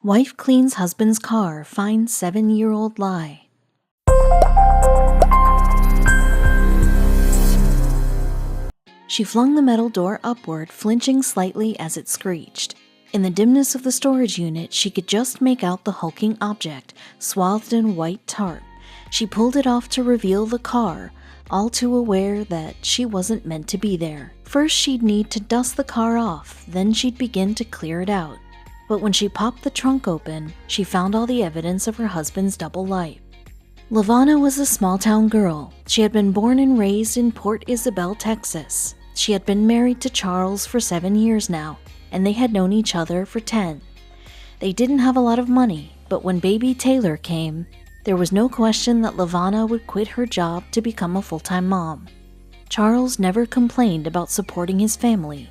Wife cleans husband's car, finds 7-year-old lie. She flung the metal door upward, flinching slightly as it screeched. In the dimness of the storage unit, she could just make out the hulking object, swathed in white tarp. She pulled it off to reveal the car, all too aware that she wasn't meant to be there. First, she'd need to dust the car off, then she'd begin to clear it out. But when she popped the trunk open, she found all the evidence of her husband's double life. Lavona was a small-town girl. She had been born and raised in Port Isabel, Texas. She had been married to Charles for 7 years now, and they had known each other for 10. They didn't have a lot of money, but when baby Taylor came, there was no question that Lavona would quit her job to become a full-time mom. Charles never complained about supporting his family.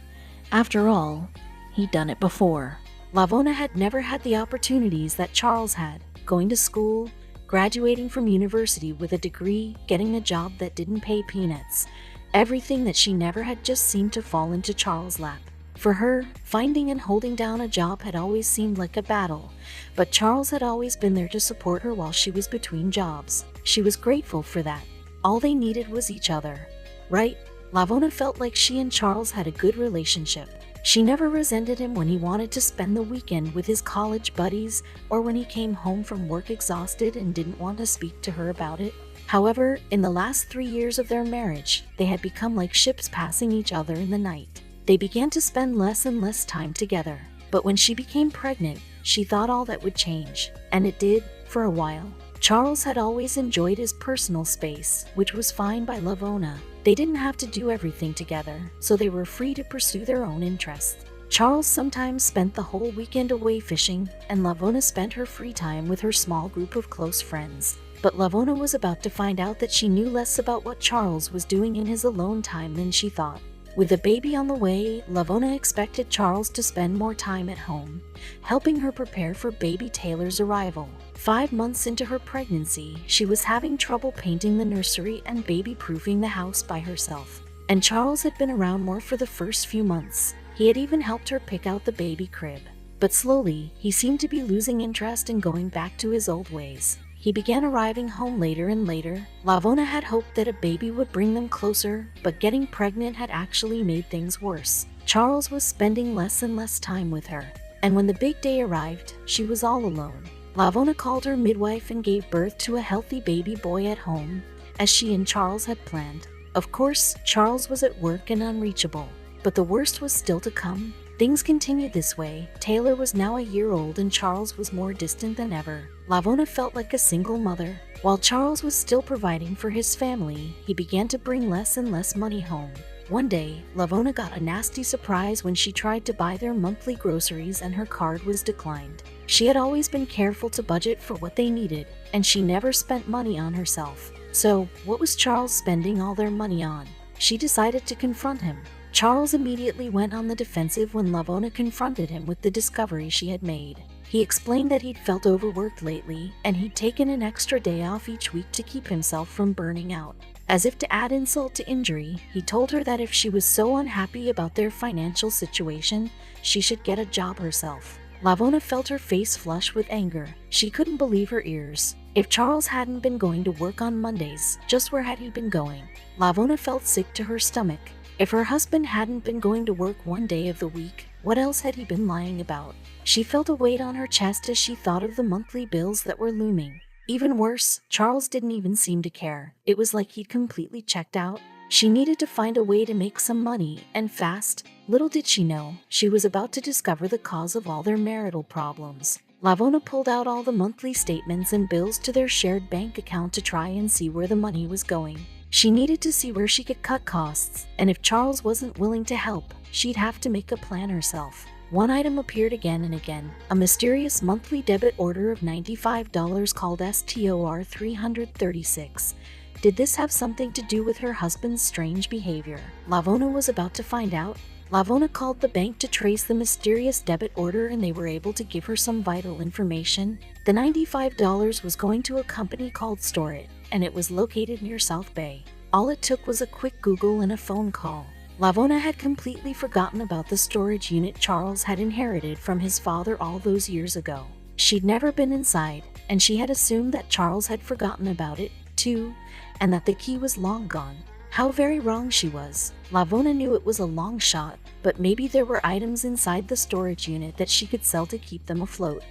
After all, he'd done it before. Lavona had never had the opportunities that Charles had, going to school, graduating from university with a degree, getting a job that didn't pay peanuts. Everything that she never had just seemed to fall into Charles' lap. For her, finding and holding down a job had always seemed like a battle, but Charles had always been there to support her while she was between jobs. She was grateful for that. All they needed was each other. Right? Lavona felt like she and Charles had a good relationship. She never resented him when he wanted to spend the weekend with his college buddies or when he came home from work exhausted and didn't want to speak to her about it. However, in the last 3 years of their marriage, they had become like ships passing each other in the night. They began to spend less and less time together. But when she became pregnant, she thought all that would change. And it did, for a while. Charles had always enjoyed his personal space, which was fine by Lavona. They didn't have to do everything together, so they were free to pursue their own interests. Charles sometimes spent the whole weekend away fishing, and Lavona spent her free time with her small group of close friends. But Lavona was about to find out that she knew less about what Charles was doing in his alone time than she thought. With the baby on the way, Lavona expected Charles to spend more time at home, helping her prepare for baby Taylor's arrival. 5 months into her pregnancy, she was having trouble painting the nursery and baby-proofing the house by herself. And Charles had been around more for the first few months. He had even helped her pick out the baby crib. But slowly, he seemed to be losing interest in going back to his old ways. He began arriving home later and later. Lavona had hoped that a baby would bring them closer, but getting pregnant had actually made things worse. Charles was spending less and less time with her. And when the big day arrived, she was all alone. Lavona called her midwife and gave birth to a healthy baby boy at home, as she and Charles had planned. Of course, Charles was at work and unreachable, but the worst was still to come. Things continued this way. Taylor was now a year old and Charles was more distant than ever. Lavona felt like a single mother. While Charles was still providing for his family, he began to bring less and less money home. One day, Lavona got a nasty surprise when she tried to buy their monthly groceries and her card was declined. She had always been careful to budget for what they needed, and she never spent money on herself. So, what was Charles spending all their money on? She decided to confront him. Charles immediately went on the defensive when Lavona confronted him with the discovery she had made. He explained that he'd felt overworked lately, and he'd taken an extra day off each week to keep himself from burning out. As if to add insult to injury, he told her that if she was so unhappy about their financial situation, she should get a job herself. Lavona felt her face flush with anger. She couldn't believe her ears. If Charles hadn't been going to work on Mondays, just where had he been going? Lavona felt sick to her stomach. If her husband hadn't been going to work one day of the week, what else had he been lying about? She felt a weight on her chest as she thought of the monthly bills that were looming. Even worse, Charles didn't even seem to care. It was like he'd completely checked out. She needed to find a way to make some money, and fast. Little did she know, she was about to discover the cause of all their marital problems. Lavona pulled out all the monthly statements and bills to their shared bank account to try and see where the money was going. She needed to see where she could cut costs, and if Charles wasn't willing to help, she'd have to make a plan herself. One item appeared again and again, a mysterious monthly debit order of $95 called STOR 336. Did this have something to do with her husband's strange behavior? Lavona was about to find out. Lavona called the bank to trace the mysterious debit order and they were able to give her some vital information. The $95 was going to a company called Store It, and it was located near South Bay. All it took was a quick Google and a phone call. Lavona had completely forgotten about the storage unit Charles had inherited from his father all those years ago. She'd never been inside, and she had assumed that Charles had forgotten about it, too, and that the key was long gone. How very wrong she was. Lavona knew it was a long shot, but maybe there were items inside the storage unit that she could sell to keep them afloat.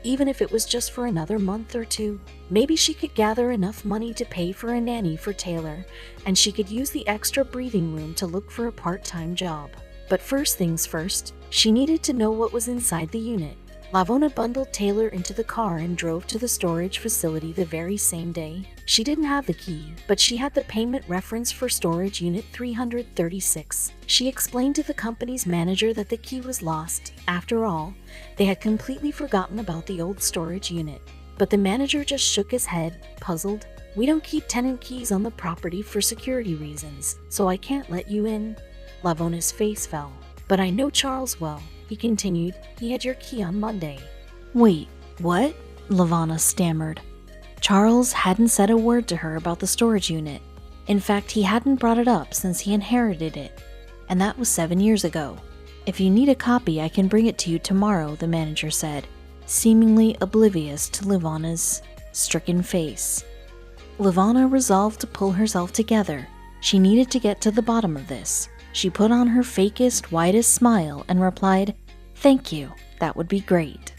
Even if it was just for another month or two. Maybe she could gather enough money to pay for a nanny for Taylor, and she could use the extra breathing room to look for a part-time job. But first things first, she needed to know what was inside the unit. Lavona bundled Taylor into the car and drove to the storage facility the very same day. She didn't have the key, but she had the payment reference for storage unit 336. She explained to the company's manager that the key was lost. After all, they had completely forgotten about the old storage unit. But the manager just shook his head, puzzled. "We don't keep tenant keys on the property for security reasons, so I can't let you in." Lavona's face fell. "But I know Charles well," he continued. "He had your key on Monday." "Wait, what?" Lavona stammered. Charles hadn't said a word to her about the storage unit. In fact, he hadn't brought it up since he inherited it. And that was 7 years ago. "If you need a copy, I can bring it to you tomorrow," the manager said, seemingly oblivious to Lavona's stricken face. Lavona resolved to pull herself together. She needed to get to the bottom of this. She put on her fakest, widest smile and replied, "Thank you, that would be great."